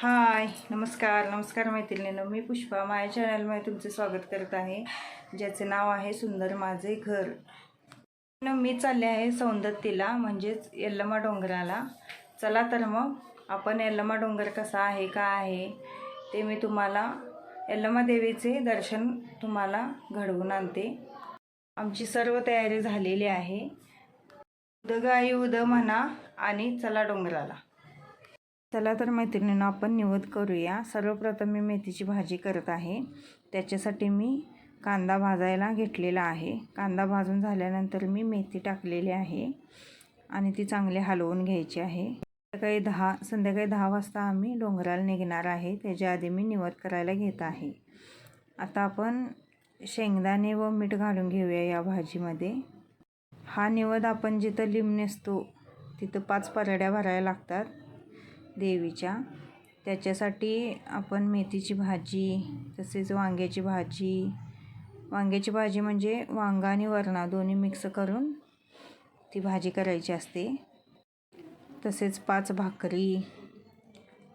हाय, नमस्कार मैत्रिणींनो. मी पुष्पा माझ्या चॅनलमध्ये तुमचे स्वागत करत आहे, ज्याचे नाव आहे सुंदर माझे घर. मी चालले आहे सौंदत्तीला, म्हणजेच यल्लमा डोंगराला. चला तर मग आपण यल्लमा डोंगर कसा आहे, काय आहे ते मी तुम्हाला, यल्लमा देवीचे दर्शन तुम्हाला घडवून आणते. आमची सर्व तयारी झालेली आहे. उदगाई उद म्हणा आणि चला डोंगराला. चला तर मैत्रिणींनो, आपण निवद करूया. सर्वप्रथम मी मेथीची भाजी करत आहे. त्याच्यासाठी मी कांदा भाजायला घेतलेला आहे. कांदा भाजून झाल्यानंतर मी मेथी टाकलेली आहे आणि ती चांगली हलवून घ्यायची आहे. संध्याकाळी 10 वाजता आम्ही डोंगराला निघणार आहे. त्याच्या आधी मी निवद करायला घेत आहे. आता आपण शेंगदाणे व मीठ घालून घेऊया या भाजीमध्ये. हा निवद आपण जिथं लिंब नेसतो तिथं 5 परड्या भरायला लागतात देवीच्या. त्याच्यासाठी आपण मेथीची भाजी, तसेच वांग्याची भाजी म्हणजे वांगा आणि वरणा दोन्ही मिक्स करून ती भाजी करायची असते. तसेच 5 भाकरी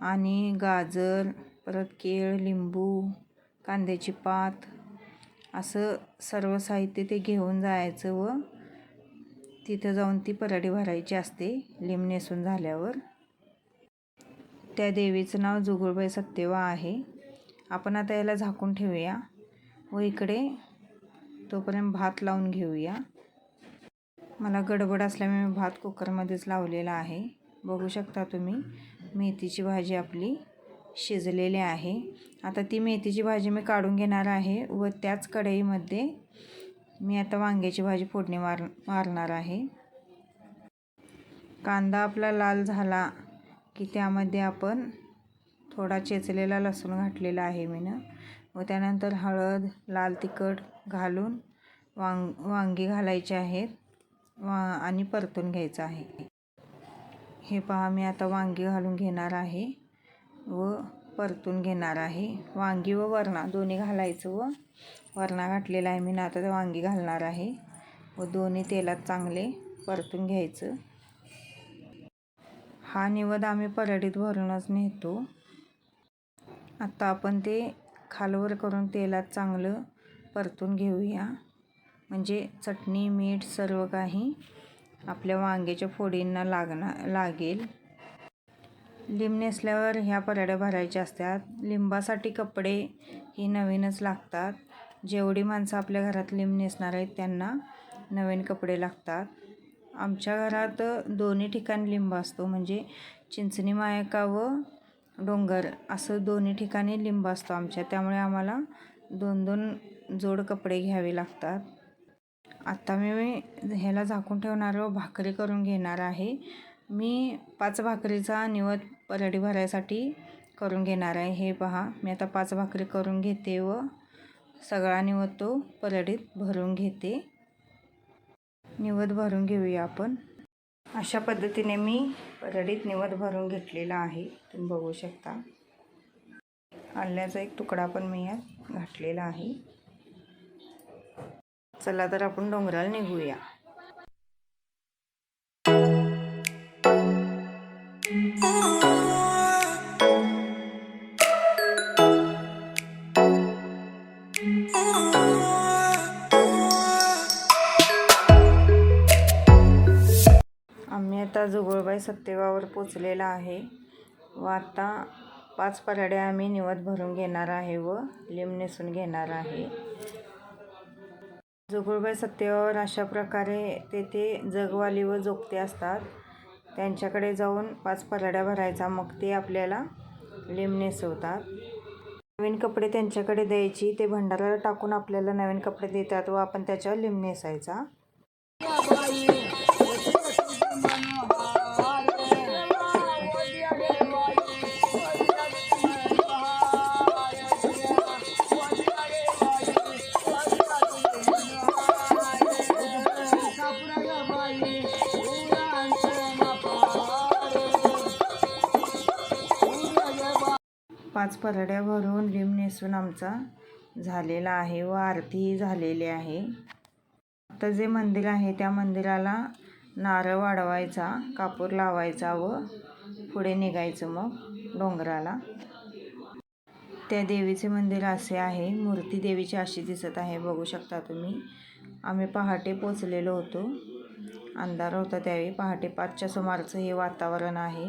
आणि गाजर, परत केळ, लिंबू, कांद्याची पात, असं सर्व साहित्य ते घेऊन जायचं व तिथं जाऊन ती परडी भरायची असते लिंब नेसून झाल्यावर. त्या देवीचं नाव जुगुळबाई सत्तेवा आहे. आपण आता याला झाकून ठेवूया व इकडे तोपर्यंत भात लावून घेऊया. मला गडबड असल्यामुळे भात कुकरमध्येच लावलेला आहे. बघू शकता तुम्ही, मेथीची भाजी आपली शिजलेली आहे. आता ती मेथीची भाजी मी काढून घेणार आहे व त्याच कढईमध्ये मी आता वांग्याची भाजी फोडणी मारणार आहे. कांदा आपला लाल झाला की त्यामध्ये आपण थोडा चेचलेला लसूण घातलेला आहे व त्यानंतर हळद, लाल तिखट घालून वांगी घालायचे आहेत आणि परतून घ्यायचं आहे. हे पहा, मी आता वांगी घालून घेणार आहे व परतून घेणार आहे. वांगी व वरणा दोन्ही घालायचं व वरणा घातलेला आहे मी आता ते वांगी घालणार आहे व दोन्ही तेलात चांगले परतून घ्यायचं. हा निवद आम्ही परडीत भरूनच नेतो. आता आपण ते खालवर करून तेलात चांगलं परतून घेऊया, म्हणजे चटणी मीठ सर्व काही आपल्या वांग्याच्या फोडींना लागेल. लिंब नेसल्यावर ह्या परड्या भरायच्या असतात. लिंबासाठी कपडे ही नवीनच लागतात. जेवढी माणसं आपल्या घरात लिंब नेसणार आहेत त्यांना नवीन कपडे लागतात. आमच्या घरात दोन्ही ठिकाणी लिंब असतो, म्हणजे चिंचणी मायका व डोंगर असं दोन्ही ठिकाणी लिंब असतो आमच्या. त्यामुळे आम्हाला 2-2 जोड कपडे घ्यावे लागतात. आता मी ह्याला झाकून ठेवणार व भाकरी करून घेणार आहे. मी 5 भाकरीचा निवद परडी भरायसाठी करून घेणार आहे. हे पहा, मी आता 5 भाकरी करून घेते व सगळा निवद तो परडीत भरून घेते. निवद भरून घेऊया आपण. अशा पद्धतीने मी परडीत निवद भरून घेतलेला आहे. तुम्ही बघू शकता. आल्याचा एक तुकडा पण मी यात घातलेला आहे. चला तर आपण डोंगराला निघूया. आम्ही आता जुगुळबाई सत्तेवावर पोचलेला आहे व आता 5 परड्या आम्ही निवद भरून घेणार आहे व लिंब नेसून घेणार आहे. जुगुळबाई सत्तेवावर अशा प्रकारे तेथे जगवाली व जोगते असतात. त्यांच्याकडे जाऊन 5 परड्या भरायचा, मग ते आपल्याला लिंब नेसवतात. नवीन कपडे त्यांच्याकडे द्यायची, ते भंडाराला टाकून आपल्याला नवीन कपडे देतात व आपण त्याच्यावर लिंब नेसायचा. 5 परड्या भरून लिंब नेसून आमचा झालेला आहे व आरतीही झालेली आहे. आता जे मंदिर आहे त्या मंदिराला नारळ वाढवायचा, कापूर लावायचा व पुढे निघायचं. मग डोंगराला. त्या देवीचे मंदिर असे आहे. मूर्ती देवीची अशी दिसत आहे, बघू शकता तुम्ही. आम्ही पहाटे पोचलेलो होतो. अंधार होता त्यावेळी. पहाटे 5च्या सुमारचं हे वातावरण आहे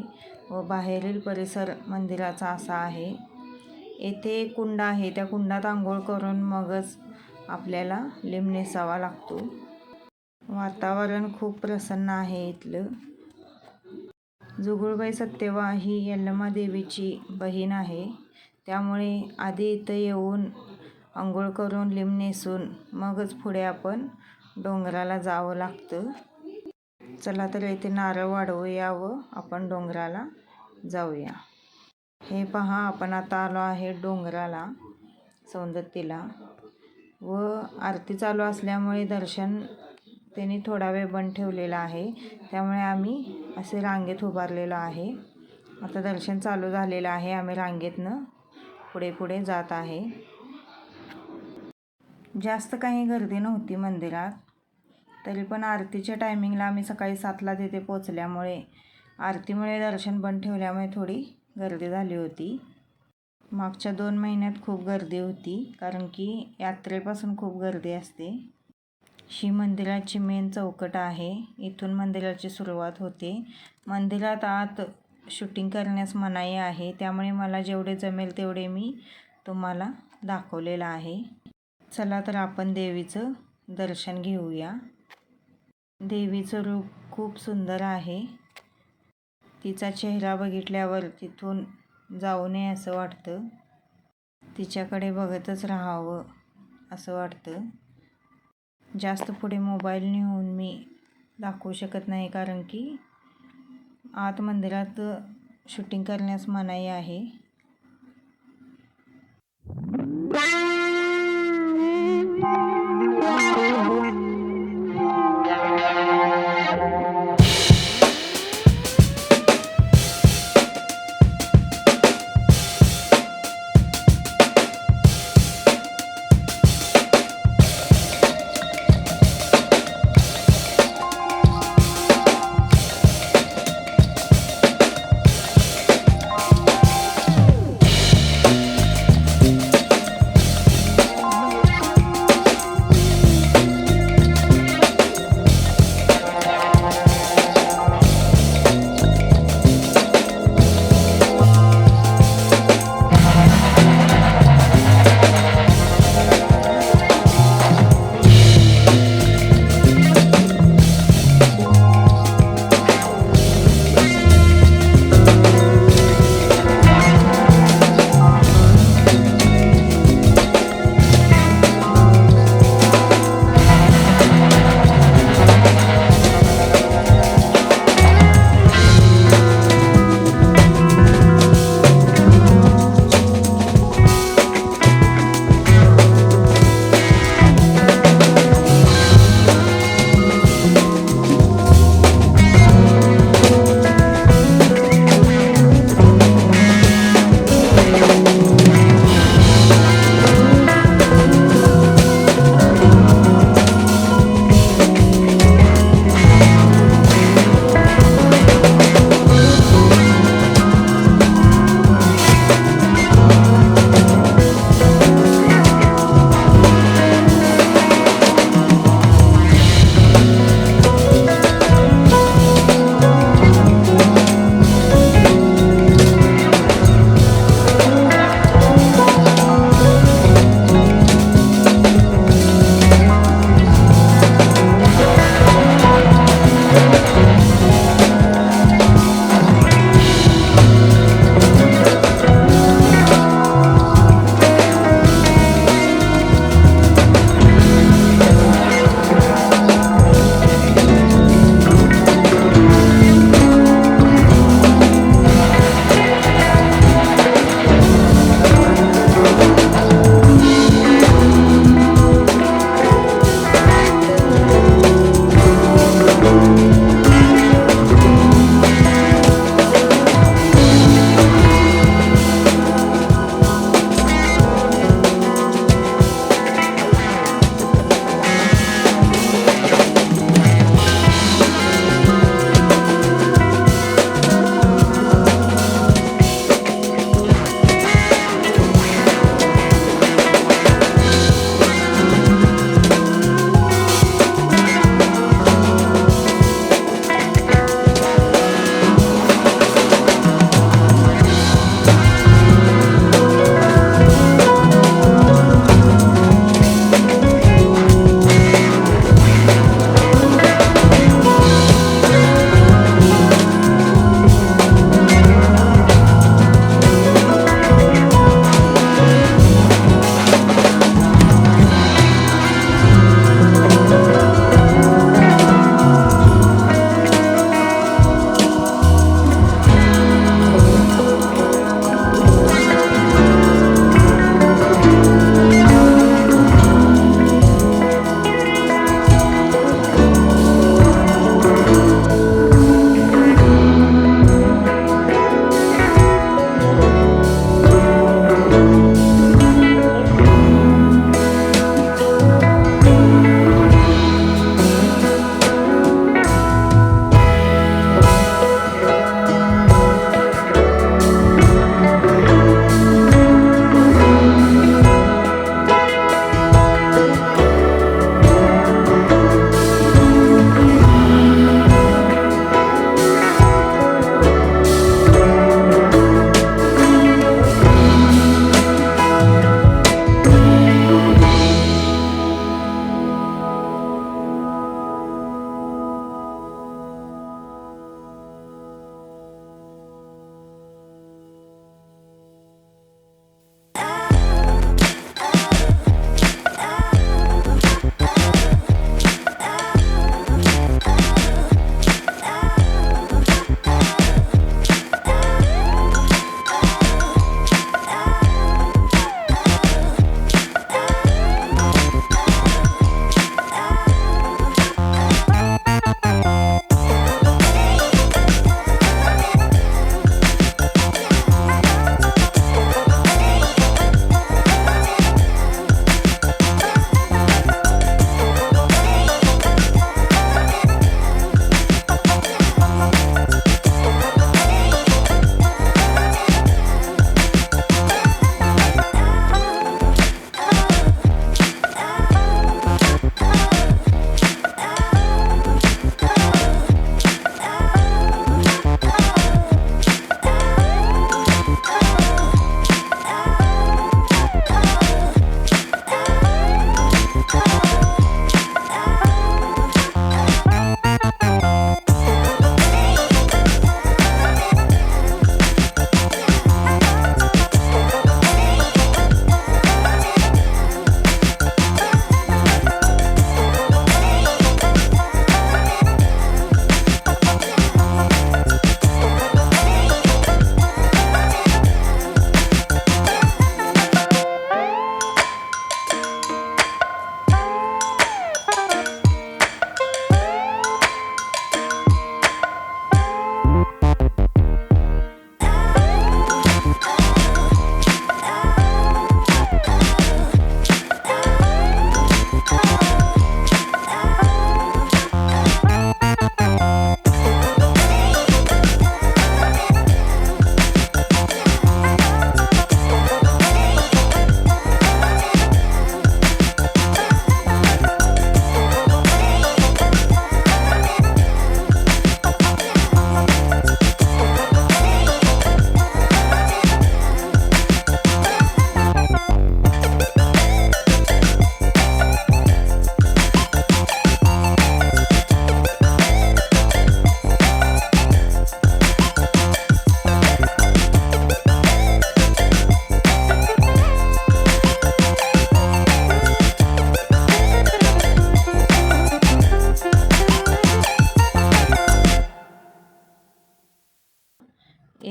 व बाहेरील परिसर मंदिराचा असा आहे. येथे एक कुंड आहे. त्या कुंडात आंघोळ करून मगच आपल्याला लिंब नेसावा लागतो. वातावरण खूप प्रसन्न आहे इथलं. जुगुळबाई सत्तेवा ही यल्लमा देवीची बहीण आहे. त्यामुळे आधी इथं येऊन अंघोळ करून लिंब नेसून मगच पुढे आपण डोंगराला जावं लागतं. चला तर इथे नारळ वाढवूया व आपण डोंगराला जाऊया. हे पहा, आपण आता आलो आहे डोंगराला, सौंदत्तीला. व आरती चालू असल्यामुळे दर्शन त्यांनी थोडा वेळ बंद ठेवलेलं आहे. त्यामुळे आम्ही असे रांगेत उभारलेलो आहे. आता दर्शन चालू झालेलं आहे. आम्ही रांगेतनं पुढे पुढे जात आहे. जास्त काही गर्दी नव्हती मंदिरात. तरी पण आरतीच्या टायमिंगला आम्ही सकाळी 7ला तिथे पोचल्यामुळे आरतीमुळे दर्शन बंद ठेवल्यामुळे थोडी गर्दी झाली होती. मागच्या 2 महिन्यात खूप गर्दी होती, कारण की यात्रेपासून खूप गर्दी असते. ही मंदिराची मेन चौकट आहे. इथून मंदिराची सुरुवात होते. मंदिरात आत शूटिंग करण्यास मनाई आहे. त्यामुळे मला जेवढे जमेल तेवढे मी तुम्हाला दाखवलेलं आहे. चला तर आपण देवीचं दर्शन घेऊया. देवीचं रूप खूप सुंदर आहे. तिचा चेहरा बघितल्यावर तिथून जाऊ नये असं वाटतं. तिच्याकडे बघतच राहावं असं वाटतं. जास्त पुढे मोबाईल नेऊन मी दाखवू शकत नाही, कारण की आत मंदिरात शूटिंग करण्यास मनाई आहे.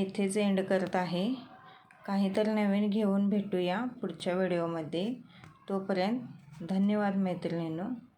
येथेच एंड करत आहे. काहीतरी नवीन घेऊन भेटूया पुढच्या व्हिडिओमध्ये. तोपर्यंत धन्यवाद मैत्रिणींनो.